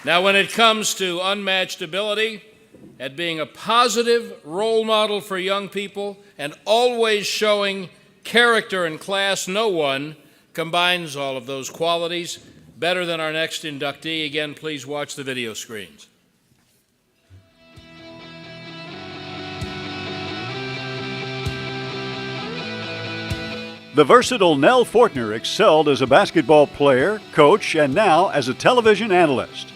Now, when it comes to unmatched ability, at being a positive role model for young people and always showing character and class, no one combines all of those qualities better than our next inductee. Again, please watch the video screens. The versatile Nell Fortner excelled as a basketball player, coach, and now as a television analyst.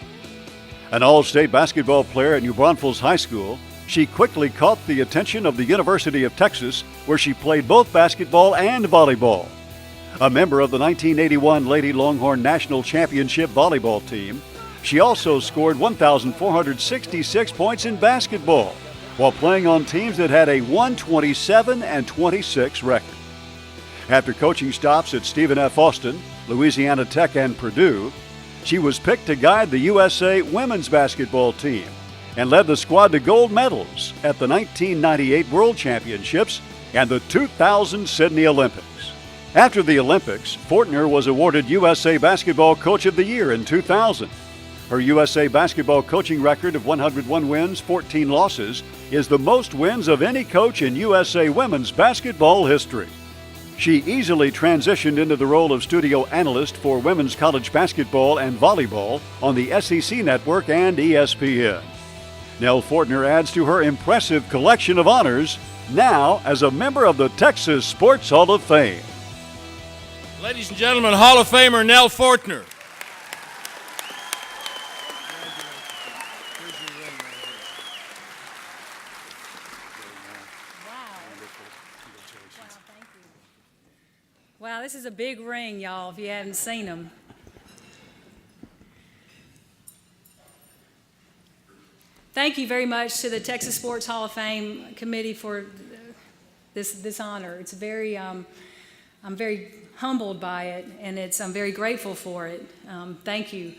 An all-state basketball player at New Braunfels High School, she quickly caught the attention of the University of Texas, where she played both basketball and volleyball. A member of the 1981 Lady Longhorn National Championship volleyball team, she also scored 1,466 points in basketball, while playing on teams that had a 127-26 record. After coaching stops at Stephen F. Austin, Louisiana Tech, and Purdue, she was picked to guide the USA women's basketball team and led the squad to gold medals at the 1998 World Championships and the 2000 Sydney Olympics. After the Olympics, Fortner was awarded USA Basketball Coach of the Year in 2000. Her USA basketball coaching record of 101 wins, 14 losses is the most wins of any coach in USA women's basketball history. She easily transitioned into the role of studio analyst for women's college basketball and volleyball on the SEC Network and ESPN. Nell Fortner adds to her impressive collection of honors now as a member of the Texas Sports Hall of Fame. Ladies and gentlemen, Hall of Famer Nell Fortner. Wow, this is a big ring, y'all, if you haven't seen them. Thank you very much to the Texas Sports Hall of Fame committee for this honor. It's very, I'm very humbled by it, and I'm very grateful for it. Thank you.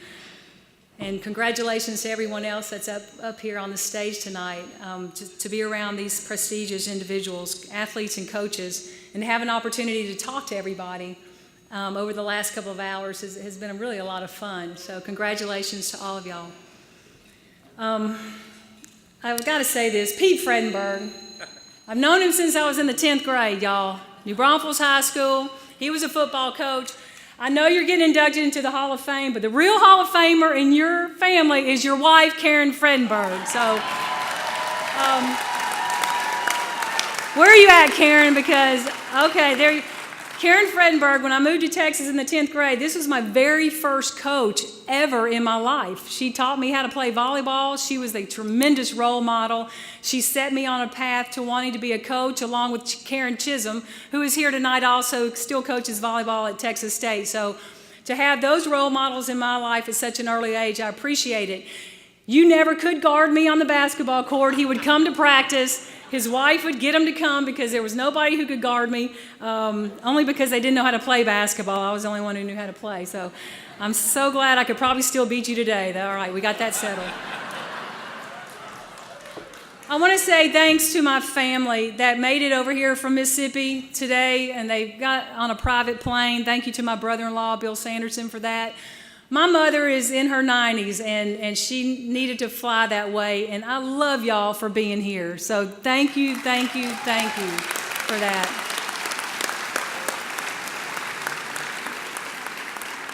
And congratulations to everyone else that's up here on the stage tonight. To be around these prestigious individuals, athletes and coaches, and have an opportunity to talk to everybody over the last couple of hours has been really a lot of fun. So congratulations to all of y'all. I've got to say this, Pete Fredenberg, I've known him since I was in the 10th grade, y'all. New Braunfels High School, he was a football coach. I know you're getting inducted into the Hall of Fame, but the real Hall of Famer in your family is your wife, Karen Fredenberg. So, where are you at, Karen? Because, okay, Karen Fredenberg, when I moved to Texas in the 10th grade, this was my very first coach ever in my life. She taught me how to play volleyball. She was a tremendous role model. She set me on a path to wanting to be a coach, along with Karen Chisholm, who is here tonight also, still coaches volleyball at Texas State. So to have those role models in my life at such an early age, I appreciate it. You never could guard me on the basketball court. He would come to practice. His wife would get him to come because there was nobody who could guard me, only because they didn't know how to play basketball. I was the only one who knew how to play. So I'm so glad I could probably still beat you today. All right, we got that settled. I want to say thanks to my family that made it over here from Mississippi today, and they got on a private plane. Thank you to my brother-in-law, Bill Sanderson, for that. My mother is in her 90s, and she needed to fly that way, and I love y'all for being here. So thank you, thank you, thank you for that.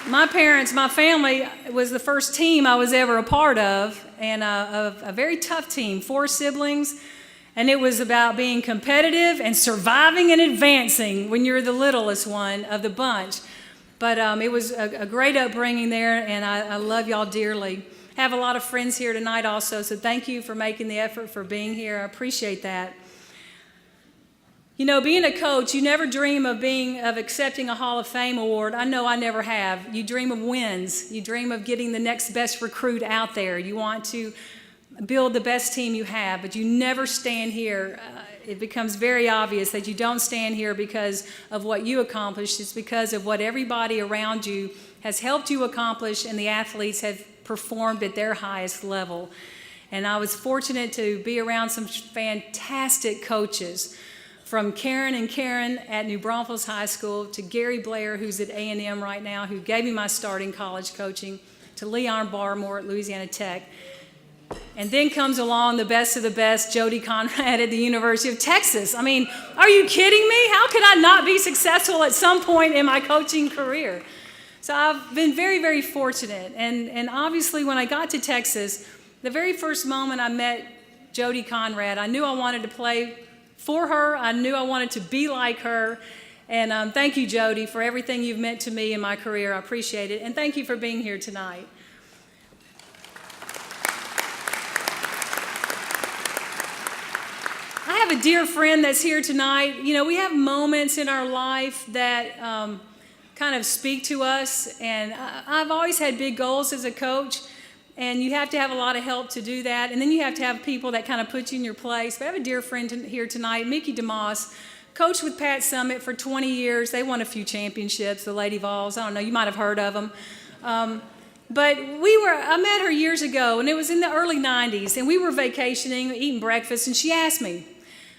My parents, my family was the first team I was ever a part of, and a very tough team, 4 siblings, and it was about being competitive and surviving and advancing when you're the littlest one of the bunch. But it was a great upbringing there, and I love y'all dearly. Have a lot of friends here tonight also, so thank you for making the effort for being here. I appreciate that. You know, being a coach, you never dream of accepting a Hall of Fame award. I know I never have. You dream of wins. You dream of getting the next best recruit out there. You want to build the best team you have, but you never stand here. It becomes very obvious that you don't stand here because of what you accomplished. It's because of what everybody around you has helped you accomplish, and the athletes have performed at their highest level. And I was fortunate to be around some fantastic coaches, from Karen at New Braunfels High School to Gary Blair, who's at A&M right now, who gave me my start in college coaching, to Leon Barmore at Louisiana Tech. And then comes along the best of the best, Jody Conrad at the University of Texas. I mean, are you kidding me? How could I not be successful at some point in my coaching career? So I've been very, very fortunate. And obviously when I got to Texas, the very first moment I met Jody Conrad, I knew I wanted to play for her. I knew I wanted to be like her. And thank you, Jody, for everything you've meant to me in my career. I appreciate it. And thank you for being here tonight. I have a dear friend that's here tonight. You know, we have moments in our life that kind of speak to us. And I've always had big goals as a coach. And you have to have a lot of help to do that. And then you have to have people that kind of put you in your place. But I have a dear friend here tonight, Mickey DeMoss, coached with Pat Summitt for 20 years. They won a few championships, the Lady Vols. I don't know, you might have heard of them. But I met her years ago, and it was in the early 90s. And we were vacationing, eating breakfast, and she asked me,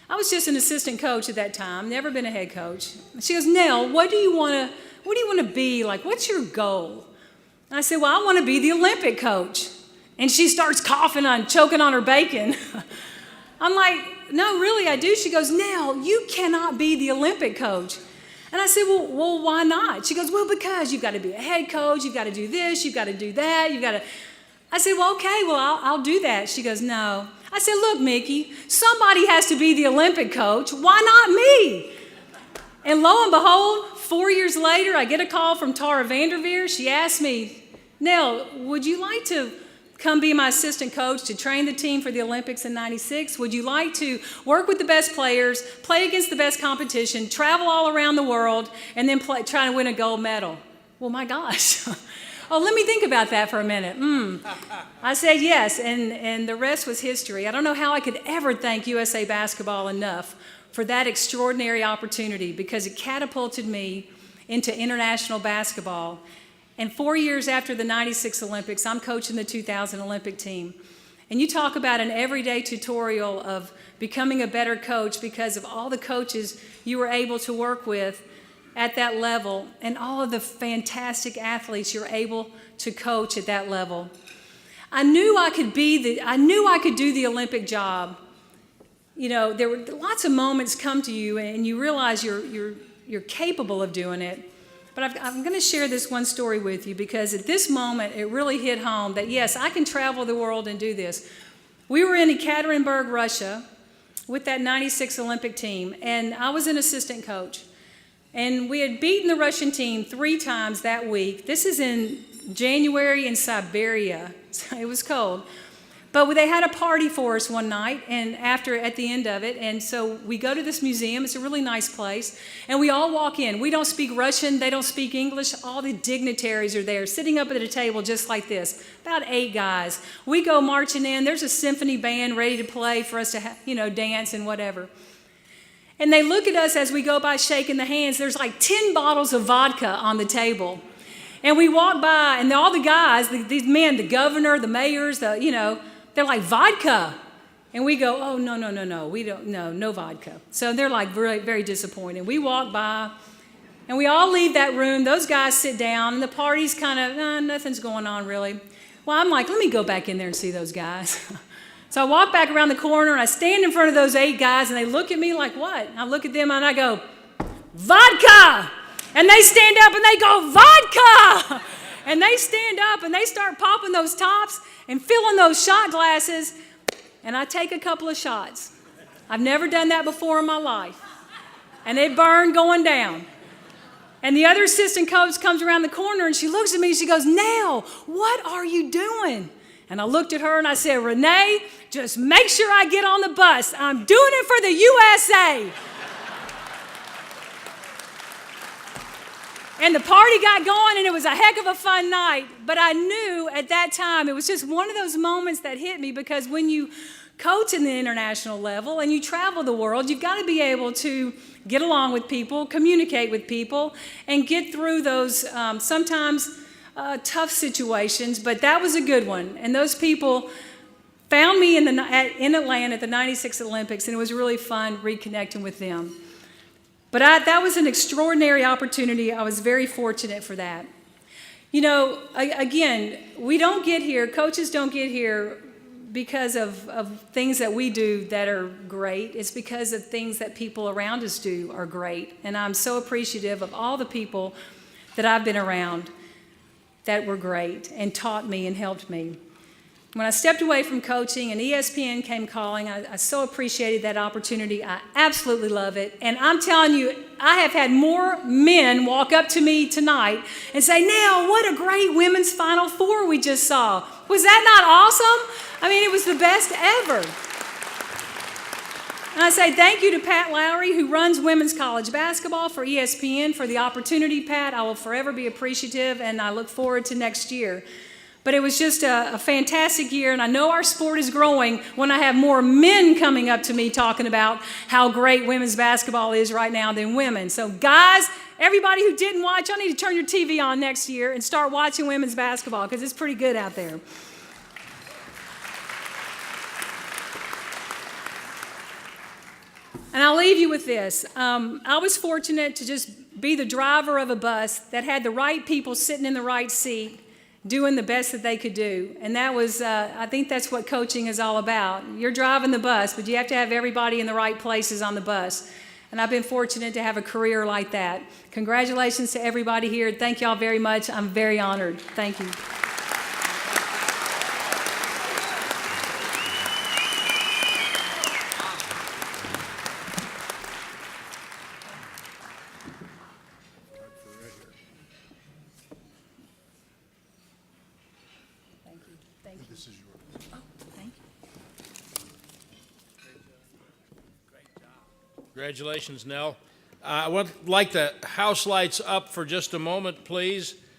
I was just an assistant coach at that time, never been a head coach. She goes, Nell, what do you want to be? Like, what's your goal? And I said, well, I want to be the Olympic coach. And she starts coughing on, choking on her bacon. I'm like, no, really, I do. She goes, Nell, you cannot be the Olympic coach. And I said, well, why not? She goes, well, because you've got to be a head coach, you've got to do this, you've got to do that, I said, well, okay, well, I'll do that. She goes, no. I said, look, Mickey, somebody has to be the Olympic coach. Why not me? And lo and behold, 4 years later, I get a call from Tara Vanderveer. She asked me, Nell, would you like to come be my assistant coach to train the team for the Olympics in '96? Would you like to work with the best players, play against the best competition, travel all around the world, and then try to win a gold medal? Well, my gosh. Oh, let me think about that for a minute. I said yes, and the rest was history. I don't know how I could ever thank USA Basketball enough for that extraordinary opportunity, because it catapulted me into international basketball. And 4 years after the '96 Olympics, I'm coaching the 2000 Olympic team. And you talk about an everyday tutorial of becoming a better coach because of all the coaches you were able to work with at that level and all of the fantastic athletes you're able to coach at that level. I knew I could do the Olympic job. You know, there were lots of moments come to you and you realize you're capable of doing it. But I'm going to share this one story with you because at this moment it really hit home that yes, I can travel the world and do this. We were in Ekaterinburg, Russia with that '96 Olympic team, and I was an assistant coach. And we had beaten the Russian team 3 times that week. This is in January in Siberia. It was cold. But they had a party for us one night and at the end of it. And so we go to this museum. It's a really nice place. And we all walk in. We don't speak Russian. They don't speak English. All the dignitaries are there sitting up at a table just like this, about 8 guys. We go marching in. There's a symphony band ready to play for us to, dance and whatever. And they look at us as we go by shaking the hands. There's like 10 bottles of vodka on the table. And we walk by, and all the guys, these men, the governor, the mayors, they're like, vodka. And we go, oh, no, we don't, no vodka. So they're like very, very disappointed. We walk by, and we all leave that room. Those guys sit down, and the party's kind of, nothing's going on really. Well, I'm like, let me go back in there and see those guys. So I walk back around the corner, and I stand in front of those 8 guys, and they look at me like, what? And I look at them, and I go, vodka! And they stand up, and they go, vodka! And they stand up, and they start popping those tops and filling those shot glasses, and I take a couple of shots. I've never done that before in my life. And it burned going down. And the other assistant coach comes around the corner, and she looks at me, and she goes, Nell, what are you doing? And I looked at her and I said, Renee, just make sure I get on the bus. I'm doing it for the USA. And the party got going, and it was a heck of a fun night. But I knew at that time, it was just one of those moments that hit me, because when you coach in the international level and you travel the world, you've got to be able to get along with people, communicate with people, and get through those sometimes tough situations. But that was a good one. And those people found me in Atlanta at the '96 Olympics, and it was really fun reconnecting with them. But that was an extraordinary opportunity. I was very fortunate for that. You know, again, we don't get here, coaches don't get here because of things that we do that are great. It's because of things that people around us do are great. And I'm so appreciative of all the people that I've been around that were great and taught me and helped me. When I stepped away from coaching and ESPN came calling, I so appreciated that opportunity. I absolutely love it. And I'm telling you, I have had more men walk up to me tonight and say, Nell, what a great women's Final Four we just saw. Was that not awesome? I mean, it was the best ever. And I say thank you to Pat Lowry, who runs women's college basketball for ESPN, for the opportunity, Pat. I will forever be appreciative, and I look forward to next year. But it was just a fantastic year, and I know our sport is growing when I have more men coming up to me talking about how great women's basketball is right now than women. So guys, everybody who didn't watch, y'all need to turn your TV on next year and start watching women's basketball because it's pretty good out there. And I'll leave you with this. I was fortunate to just be the driver of a bus that had the right people sitting in the right seat, doing the best that they could do. And that was, I think that's what coaching is all about. You're driving the bus, but you have to have everybody in the right places on the bus. And I've been fortunate to have a career like that. Congratulations to everybody here. Thank y'all very much. I'm very honored. Thank you. Congratulations, Nell. I would like the house lights up for just a moment, please.